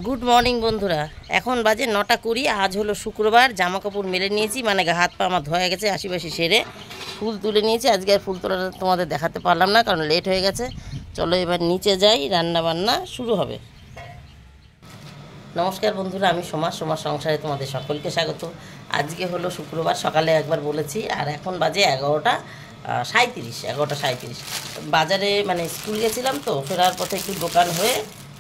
Good morning বন্ধুরা, এখন বাজে 9:20। আজ হলো শুক্রবার। জামা কাপড় মেলে নিয়েছি, মানে হাত পা আমার ধোয়া গেছে, আশিপাশি সেরে ফুল তুলে নিয়েছি। আজকে আর ফুল তোলাটা তোমাদের দেখাতে পারলাম না, কারণ লেট হয়ে গেছে। চলো এবার নিচে যাই, রান্না বান্না শুরু হবে। নমস্কার বন্ধুরা, আমি সোমা সংসারে তোমাদের সকলকে স্বাগত। আজকে হলো শুক্রবার, সকালে একবার বলেছি, আর এখন বাজে 11:37। বাজারে মানে স্কুল গেছিলাম, তো ফেরার পথে একটু দোকান হয়ে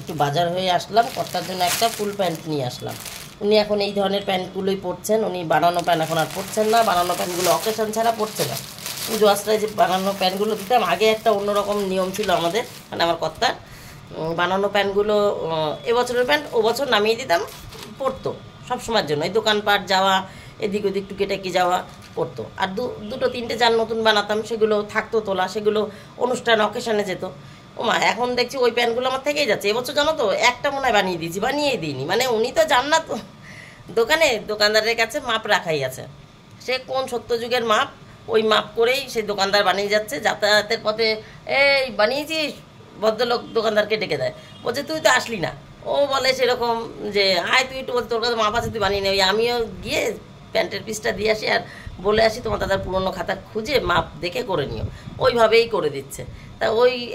একটু বাজার হয়ে আসলাম। কর্তার জন্য একটা ফুল প্যান্ট নিয়ে আসলাম। উনি এখন এই ধরনের প্যান্টগুলোই পরছেন। উনি বানানো প্যান্ট এখন আর পরছেন না। বানানো প্যান্টগুলো অকেশন ছাড়া পরছে না। পুজো আশ্রয় যে বানানো প্যান্টগুলো দিতাম, আগে একটা অন্যরকম নিয়ম ছিল আমাদের, মানে আমার কর্তার। বানানো প্যান্টগুলো এবছরের প্যান্ট ও বছর নামিয়ে দিতাম, পরতো সবসময়ের জন্য। এই দোকানপাট যাওয়া, এদিক ওদিক টুকেটাকি যাওয়া পরতো। আর দুটো তিনটে যার নতুন বানাতাম, সেগুলো থাকতো তোলা, সেগুলো অনুষ্ঠান অকেশানে যেত। ওমা, এখন দেখছি ওই প্যান্টগুলো আমার থেকেই যাচ্ছে। এবছর জানো তো, একটা মনে হয় বানিয়েই দিইনি। মানে উনি তো যান না তো দোকানদারের কাছে, মাপ রাখাই আছে। সে কোন সত্যযুগের মাপ, ওই মাপ করেই সেই দোকানদার বানিয়ে যাচ্ছে। যাতায়াতের পথে এই বানিয়েছিস, ভদ্রলোক দোকানদারকে ডেকে দেয়, বলছে তুই তো আসলি না। ও বলে সেরকম যে আয় তুই একটু, বলতে তোর কাছে মাপ আছে তুই বানিয়ে নে। ওই আমিও গিয়ে প্যান্টের পিসটা দিয়ে আসি আর বলে আসি তোমার দাদার পুরনো খাতা খুঁজে মাপ দেখে করে নিও। ওইভাবেই করে দিচ্ছে। তা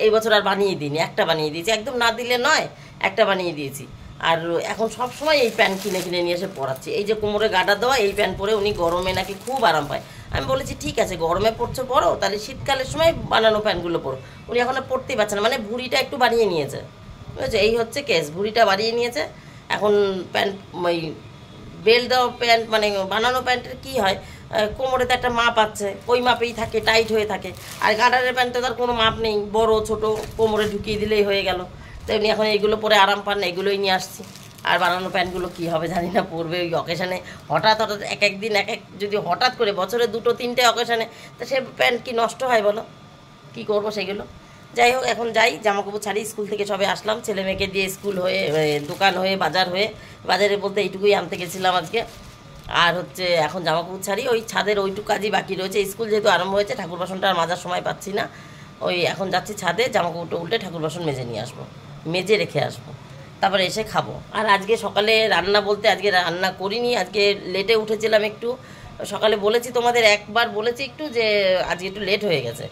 এই বছর আর বানিয়ে দিইনি, একটা বানিয়ে দিয়েছি। একদম না দিলে নয়, একটা বানিয়ে দিয়েছি। আর এখন সব সময় এই প্যান্ট কিনে কিনে নিয়ে এসে পরাচ্ছি। এই যে কোমরে গাডা দেওয়া এই প্যান্ট পরে উনি গরমে নাকি খুব আরাম পায়। আমি বলেছি ঠিক আছে, গরমে পরছো পরো, তাহলে শীতকালের সময় বানানো প্যান্টগুলো পরো। উনি এখন পরতেই পারছে না, মানে ভুঁড়িটা একটু বাড়িয়ে নিয়েছে, বুঝেছো? এই হচ্ছে কেস, ভুঁড়িটা বাড়িয়ে নিয়েছে। এখন প্যান্ট ওই বেল্ট দেওয়া প্যান্ট, মানে বানানো প্যান্টের কী হয়, কোমরে তো একটা মাপ আছে, ওই মাপেই থাকে, টাইট হয়ে থাকে। আর গার্ডারের প্যান্টে তার কোনো মাপ নেই, বড় ছোট কোমরে ঢুকিয়ে দিলেই হয়ে গেল। তেমনি এখন এইগুলো পরে আরাম পান না, এগুলোই নিয়ে আসছি। আর বানানো প্যান্টগুলো কী হবে জানি না, পরবে ওই অকেশানে। হঠাৎ এক একদিন যদি হঠাৎ করে বছরে দুটো তিনটে অকেশানে, তা সে প্যান্ট কি নষ্ট হয় বলো? কী করবো সেগুলো? যাই হোক, এখন যাই, জামাকাপড় ছাড়ি। স্কুল থেকে সবে আসলাম, ছেলে মেয়েকে দিয়ে স্কুল হয়ে, দোকান হয়ে, বাজার হয়ে। বাজারে বলতে এইটুকুই আনতে গেছিলাম আজকে। আর হচ্ছে এখন জামাকাপড় ছাড়ি, ওই ছাদের ওইটুকু কাজই বাকি রয়েছে। স্কুল যেহেতু আরম্ভ হয়েছে, ঠাকুর বাসনটা আর মাজার সময় পাচ্ছি না। ওই এখন যাচ্ছি ছাদে, জামাকাপড়টা উল্টে ঠাকুর বাসন মেজে নিয়ে আসবো, মেজে রেখে আসবো, তারপরে এসে খাবো। আর আজকে সকালে রান্না বলতে আজকে রান্না করিনি, আজকে লেটে উঠেছিলাম একটু। সকালে বলেছি তোমাদের, একবার বলেছি একটু যে আজকে একটু লেট হয়ে গেছে।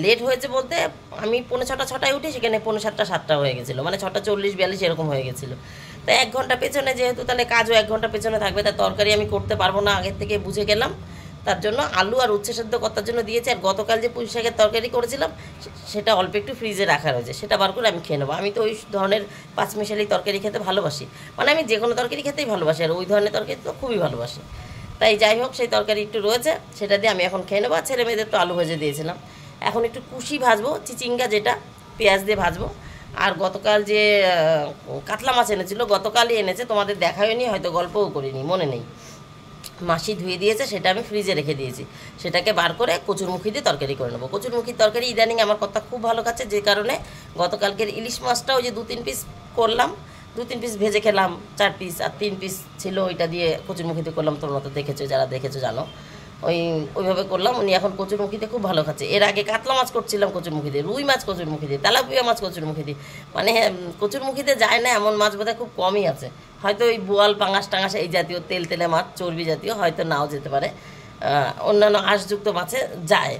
লেট হয়েছে বলতে আমি 6:45-6টায় উঠি, সেখানে 6:45-7টা হয়ে গেছিলো, মানে 6:40-42 এরকম হয়ে গেছিলো। তাই 1 ঘন্টা পেছনে যেহেতু, তাহলে কাজও 1 ঘন্টা পেছনে থাকবে। তার তরকারি আমি করতে পারবো না, আগের থেকে বুঝে গেলাম। তার জন্য আলু আর উচ্ছে সেদ্ধ করার জন্য দিয়েছি। আর গতকাল যে পুঁই শাকের তরকারি করেছিলাম, সেটা অল্প একটু ফ্রিজে রাখা রয়েছে, সেটা বার করে আমি খেয়ে নেবো। আমি তো ওই ধরনের পাঁচমিশালি তরকারি খেতে ভালোবাসি, মানে আমি যে কোনো তরকারি খেতেই ভালোবাসি, আর ওই ধরনের তরকারি তো খুবই ভালোবাসি। তাই যাই হোক, সেই তরকারি একটু রয়েছে, সেটা দিয়ে আমি এখন খেয়ে নেবো। আর ছেলে মেয়েদের তো আলু ভেজে দিয়েছিলাম। এখন একটু কুশি ভাজবো, চিচিঙ্গা যেটা, পেঁয়াজ দিয়ে ভাজবো। আর গতকাল যে কাতলা মাছ এনেছিল, গতকালই এনেছে, তোমাদের দেখায়নি, হয়তো গল্পও করিনি, মনে নেই। মাসি ধুয়ে দিয়েছে, সেটা আমি ফ্রিজে রেখে দিয়েছি। সেটাকে বার করে কচুরমুখী দিয়ে তরকারি করে নেবো। কচুরমুখির তরকারি ইদানিং আমার কথা খুব ভালো খাচ্ছে, যে কারণে গতকালকের ইলিশ মাছটা ওই যে 2-3 পিস করলাম, 2-3 পিস ভেজে খেলাম, 4 পিস, আর 3 পিস ছিল, ওইটা দিয়ে কচুরমুখিতে করলাম। তোমরা তো দেখেছো, যারা দেখেছো জানো, ওইভাবে করলাম। উনি এখন কচুরমুখিতে খুব ভালো খাচ্ছে। এর আগে কাতলা মাছ করছিলাম কচুরমুখী দিয়ে, রুই মাছ কচুরমুখী দিয়ে, তেলাপিয়া মাছ কচুরমুখী দিয়ে। মানে কচুরমুখিতে যায় না এমন মাছ বোধহয় খুব কমই আছে। হয়তো ওই বোয়াল, পাঙাশ টাঙাশ, এই জাতীয় তেলে মাছ, চর্বি জাতীয় হয়তো নাও যেতে পারে। অন্যান্য আঁশযুক্ত মাছে যায়।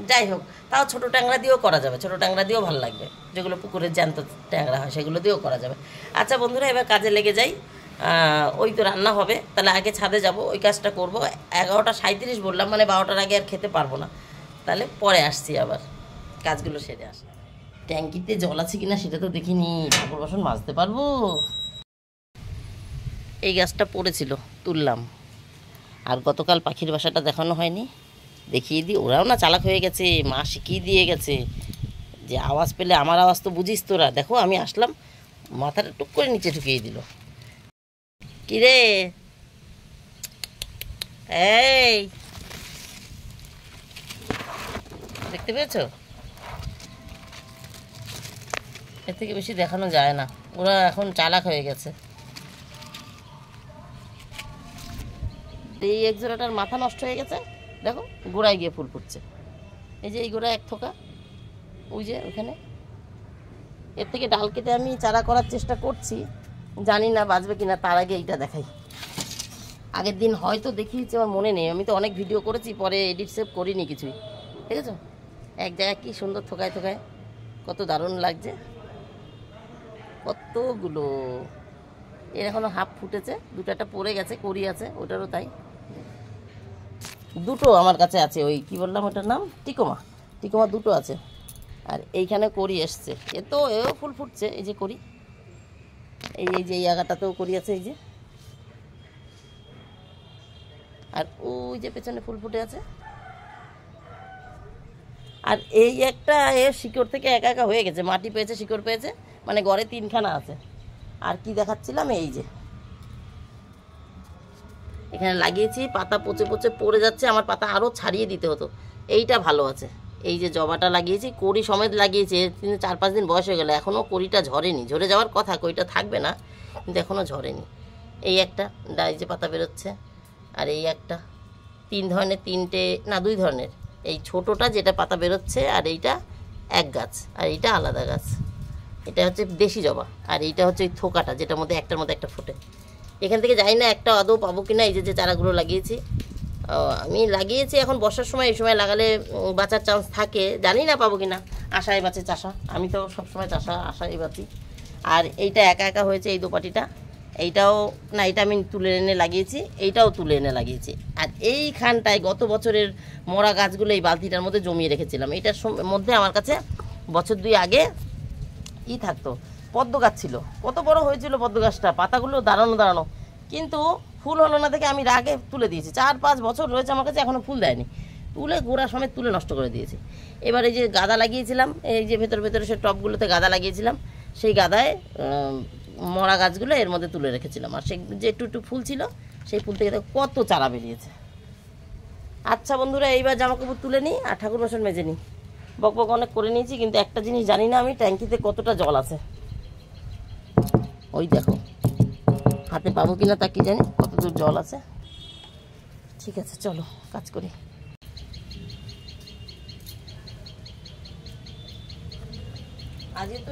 যাই হোক, তাও ছোটো ট্যাংরা দিয়েও করা যাবে, ছোটো ট্যাংরা দিয়েও ভালো লাগবে, যেগুলো পুকুরের জ্যান্ত ট্যাংরা হয়, সেগুলো দিয়েও করা যাবে। আচ্ছা বন্ধুরা, এবার কাজে লেগে যাই। ওই তো রান্না হবে, তাহলে আগে ছাদে যাব, ওই কাজটা করবো। 11:37 বললাম, মানে 12টার আগে আর খেতে পারবো না। তাহলে পরে আসছি, আবার কাজগুলো সেরে আসি। ট্যাঙ্কিতে জল আছে কিনা সেটা তো দেখিনি, ঠাকুর বাসন মাজতে পারবো। এই গাছটা পড়েছিল, তুললাম। আর গতকাল পাখির বাসাটা দেখানো হয়নি, দেখিয়ে দিই। ওরাও না চালাক হয়ে গেছে, মা শিখিয়ে দিয়ে গেছে যে আওয়াজ পেলে, আমার আওয়াজ তো বুঝিস তোরা। দেখো আমি আসলাম, মাথাটা টুক করে নিচে ঢুকিয়ে দিল। কিরে, এই দেখতে পেয়েছো? এর থেকে বেশি দেখানো যায় না, ওরা এখন চালাক হয়ে গেছে। এই এক জোড়াটার মাথা নষ্ট হয়ে গেছে, দেখো গোড়ায় গিয়ে ফুল ফুটছে। এই যে এই গোড়া এক থোকা, ওই যে ওখানে। এর থেকে ডাল কেটে আমি চারা করার চেষ্টা করছি, জানি না বাজবে কিনা, তার আগে এইটা দেখাই। আগের দিন হয়তো দেখিয়েছি, আমার মনে নেই, আমি তো অনেক ভিডিও করেছি, পরে এডিট সেভ করিনি কিছুই। ঠিক আছে, এক জায়গায় কি সুন্দর থোকায় থোকায়, কত দারুণ লাগছে, কতগুলো। এর এখনো হাফ ফুটেছে, দুটাটা পড়ে গেছে, করি আছে, ওটারও তাই। দুটো আমার কাছে আছে, ওই কি বললাম ওটার নাম, টিকোমা, টিকোমা দুটো আছে। আর এইখানে করি এসছে, এও ফুল ফুটছে, এই যে করি, এই যে এই আগাটাতেও করি আছে, এই যে। আর ওই যে পেছনে ফুল ফুটে আছে। আর এই একটা এর শিকড় থেকে একা একা হয়ে গেছে, মাটি পেয়েছে, শিকড় পেয়েছে, মানে ঘরে 3খানা আছে। আর কি দেখাচ্ছিলাম, এই যে এখানে লাগিয়েছি, পাতা পচে পচে পড়ে যাচ্ছে, আমার পাতা আরও ছাড়িয়ে দিতে হতো। এইটা ভালো আছে, এই যে জবাটা লাগিয়েছি, কড়ি সমেত লাগিয়েছি, 4-5 দিন বয়স হয়ে গেল, এখনও কড়িটা ঝরেনি, ঝরে যাওয়ার কথা, কড়িটা থাকবে না, কিন্তু এখনও ঝরেনি। এই একটা ডাই যে পাতা বেরোচ্ছে, আর এই একটা, 3 ধরনের, 2 ধরনের, এই ছোটোটা যেটা পাতা বেরোচ্ছে, আর এইটা এক গাছ, আর এইটা আলাদা গাছ। এটা হচ্ছে দেশি জবা, আর এইটা হচ্ছে ওই থোকাটা, যেটার মধ্যে একটার মধ্যে একটা ফোটে। এখান থেকে জানি না একটা আদৌ পাবো কিনা, এই যে চারাগুলো লাগিয়েছি, আমি লাগিয়েছি এখন বর্ষার সময়, এই সময় লাগালে বাঁচার চান্স থাকে, জানি না পাবো কিনা, আশায় বাঁচে চাষা, আমি তো সবসময় চাষা আশায় বাঁচি। আর এইটা একা একা হয়েছে, এই দোপাটিটা, এইটাও না, এটা আমি তুলে এনে লাগিয়েছি, এইটাও তুলে এনে লাগিয়েছি। আর এইখানটায় গত বছরের মরা গাছগুলো এই বালতিটার মধ্যে জমিয়ে রেখেছিলাম। এটার মধ্যে আমার কাছে বছর 2 আগে থাকতো, পদ্ম গাছ ছিল, কত বড় হয়েছিল পদ্ম গাছটা, পাতাগুলো দাঁড়ানো, কিন্তু ফুল হলো না দেখে আমি রাগে তুলে দিয়েছি। 4-5 বছর রয়েছে আমার কাছে, এখনও ফুল দেয়নি, তুলে গোড়া সমেত তুলে নষ্ট করে দিয়েছি। এবার এই যে গাদা লাগিয়েছিলাম, এই যে ভেতরে সে টবগুলোতে গাদা লাগিয়েছিলাম, সেই গাদায় মরা গাছগুলো এর মধ্যে তুলে রেখেছিলাম। আর সে যে একটু ফুল ছিল, সেই ফুল থেকে কত চারা বেরিয়েছে। আচ্ছা বন্ধুরা, এইবার জামাকাপড় তুলে নিই আর ঠাকুর বাসন মেজে নিই। বক অনেক করে নিয়েছি, কিন্তু একটা জিনিস জানি না আমি, ট্যাঙ্কিতে কতটা জল আছে। ওই দেখো, হাতে পাবো কিনা তা কি জানি, কতদূর জল আছে। ঠিক আছে, চলো কাজ করি। আজকে তো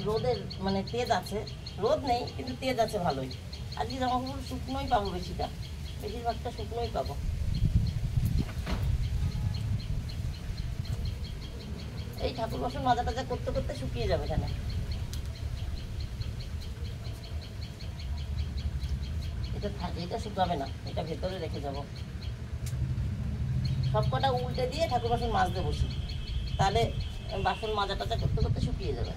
রোদের মানে তেজ আছে, রোদ নেই কিন্তু তেজ আছে ভালোই। আজকে জামাকাপড় শুকনোই পাবো, বেশিরভাগটা শুকনোই পাবো। এই ঠাকুর বাসন মাজা টাজা করতে করতে শুকিয়ে যাবে এখানে। এটা শুকাবে না, এটা ভেতরে রেখে যাব। সব কটা উল্টে দিয়ে ঠাকুর বাসন মাজতে বসি, তাহলে বাসন মাজা টাজা করতে করতে শুকিয়ে যাবে।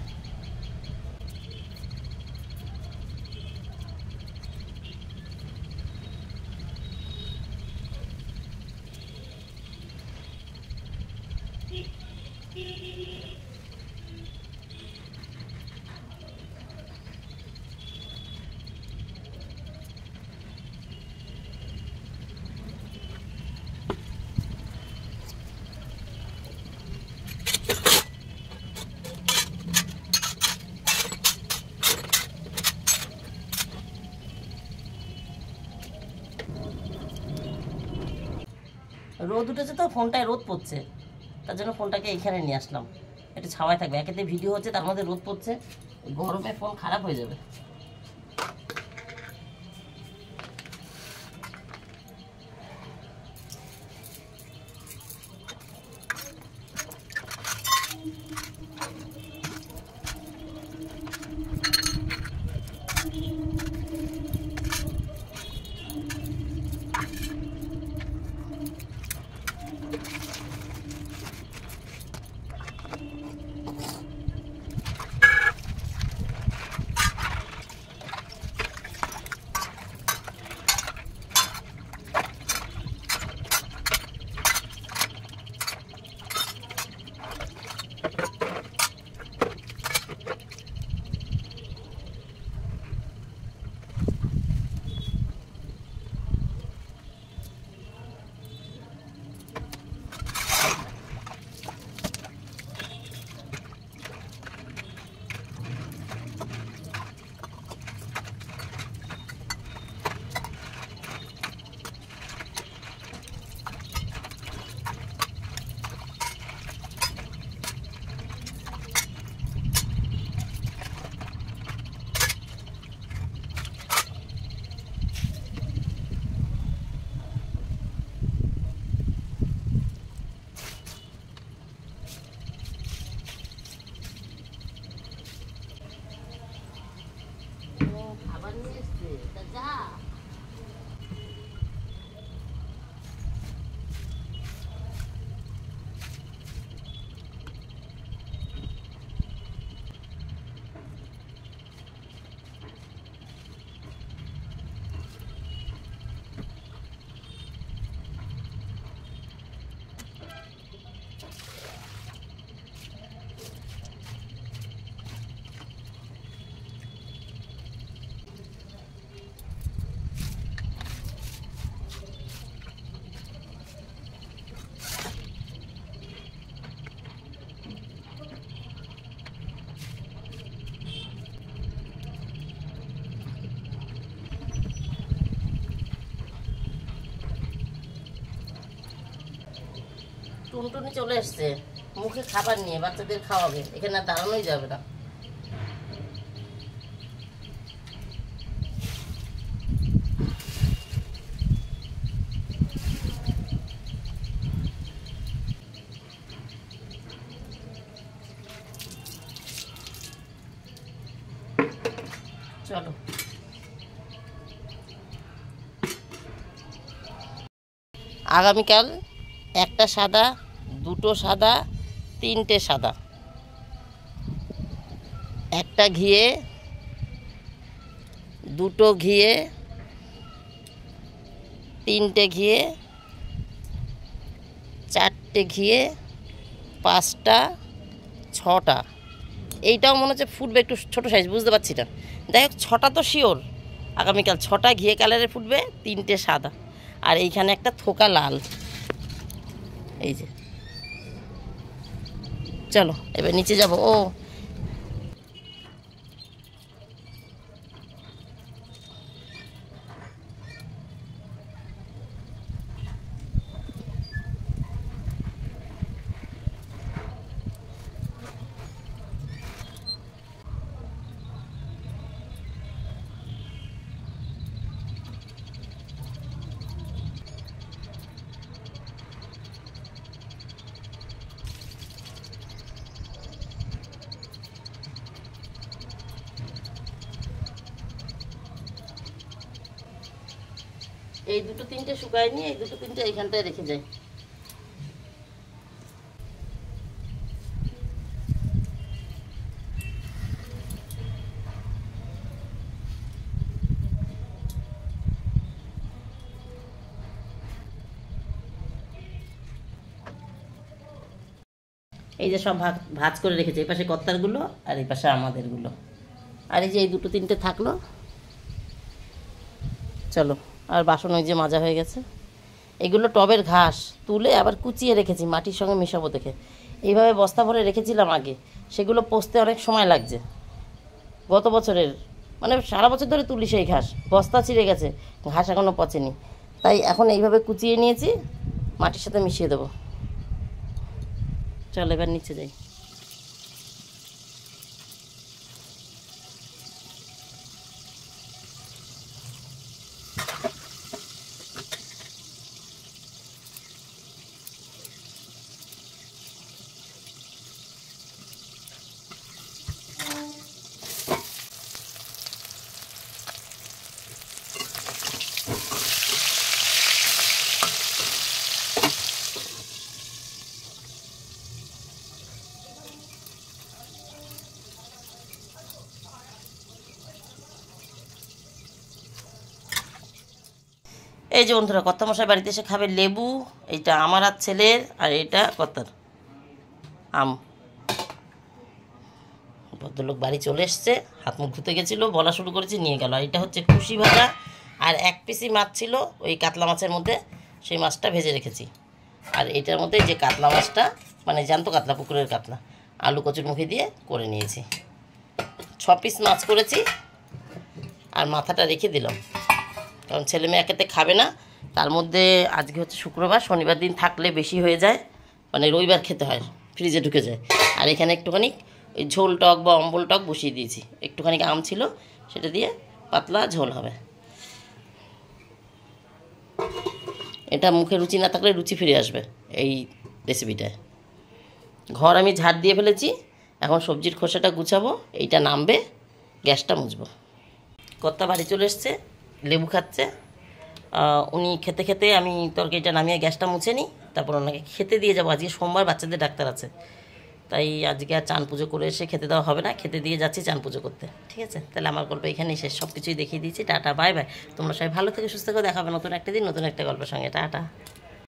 রোদ উঠেছে তো, ফোনটায় রোদ পড়ছে, তার জন্য ফোনটাকে এইখানে নিয়ে আসলাম, একটু ছাওয়ায় থাকবে। একেতে ভিডিও হচ্ছে, তার মধ্যে রোদ পড়ছে, গরমে ফোন খারাপ হয়ে যাবে। টুনটুনি চলে এসছে মুখে খাবার নিয়ে, বাচ্চাদের খাওয়াবে, এখানে আর দাঁড়ানোই যাবে না। চলো আগামীকাল একটা সাদা, দুটো সাদা, তিনটে সাদা, একটা ঘিয়ে, দুটো ঘিয়ে, তিনটে ঘিয়ে, চারটে ঘিয়ে, পাঁচটা, ছটা। এইটাও মনে হচ্ছে ফুটবে একটু ছোটো সাইজ, বুঝতে পারছি না। যাই হোক, ছটা তো শিওর। আগামীকাল ছটা ঘিয়ে কালারে ফুটবে, তিনটে সাদা, আর এইখানে একটা থোকা লাল। এই যে চলো এবার নিচে যাব। ও এই দুটো তিনটে শুকায়নি, এই দুটো তিনটে এইখানটায় রেখে যাই। এই যে সব ভাজ করে রেখেছে, এই পাশে কর্তারগুলো আর এই পাশে আমাদেরগুলো, আর এই যে এই দুটো তিনটে থাকলো। চলো, আর বাসন ওই যে মাজা হয়ে গেছে। এগুলো টবের ঘাস তুলে আবার কুচিয়ে রেখেছি, মাটির সঙ্গে মেশাবো দেখে। এইভাবে বস্তা ভরে রেখেছিলাম আগে, সেগুলো পচতে অনেক সময় লাগছে। গত বছরের মানে সারা বছর ধরে তুলি সেই ঘাস, বস্তা ছিঁড়ে গেছে, ঘাস এখনও পচেনি। তাই এখন এইভাবে কুচিয়ে নিয়েছি, মাটির সাথে মিশিয়ে দেবো। চল এবার নিচে যাই। এই যে বন্ধুরা, কর্তামশাই বাড়িতে এসে খাবে লেবু, এইটা আমার আর ছেলের, আর এটা কর্তার আম। ভদ্রলোক বাড়ি চলে এসছে, হাত মুখ ধুতে গেছিলো, বলা শুরু করেছি, নিয়ে গেল। আর এটা হচ্ছে কুশি ভাজা, আর এক পিসি মাছ ছিল ওই কাতলা মাছের মধ্যে, সেই মাছটা ভেজে রেখেছি। আর এটার মধ্যে যে কাতলা মাছটা, মানে জ্যান্ত কাতলা, পুকুরের কাতলা, আলু কচুরমুখী দিয়ে করে নিয়েছি। 6 পিস মাছ করেছি, আর মাথাটা রেখে দিলাম, কারণ ছেলে মেয়ে একেতে খাবে না। তার মধ্যে আজকে হচ্ছে শুক্রবার, শনিবার দিন থাকলে বেশি হয়ে যায়, মানে রবিবার খেতে হয়, ফ্রিজে ঢুকে যায়। আর এখানে একটুখানি ওই ঝোল টক বা অম্বল টক বসিয়ে দিয়েছি, একটুখানি আম ছিল, সেটা দিয়ে পাতলা ঝোল হবে। এটা মুখে রুচি না থাকলে রুচি ফিরে আসবে এই রেসিপিটায়। ঘর আমি ঝাড় দিয়ে ফেলেছি, এখন সবজির খোসাটা গুছাবো, এইটা নামবে, গ্যাসটা মুছবো। কর্তা বাড়ি চলে এসছে, লেবু খাচ্ছে। উনি খেতে খেতে আমি তরকারিটা নামিয়ে গ্যাসটা মুছে নিই, তারপর ওনাকে খেতে দিয়ে যাবো। আজকে সোমবার, বাচ্চাদের ডাক্তার আছে, তাই আজকে আর চান পুজো করে এসে খেতে দেওয়া হবে না, খেতে দিয়ে যাচ্ছি চান পুজো করতে। ঠিক আছে, তাহলে আমার গল্প এখানেই শেষ, সব কিছুই দেখিয়ে দিয়েছি। Tata, bye bye. তোমরা সবাই ভালো থেকে সুস্থ করে দেখাবে নতুন একটা দিন নতুন একটা গল্পের সঙ্গে। টাটা।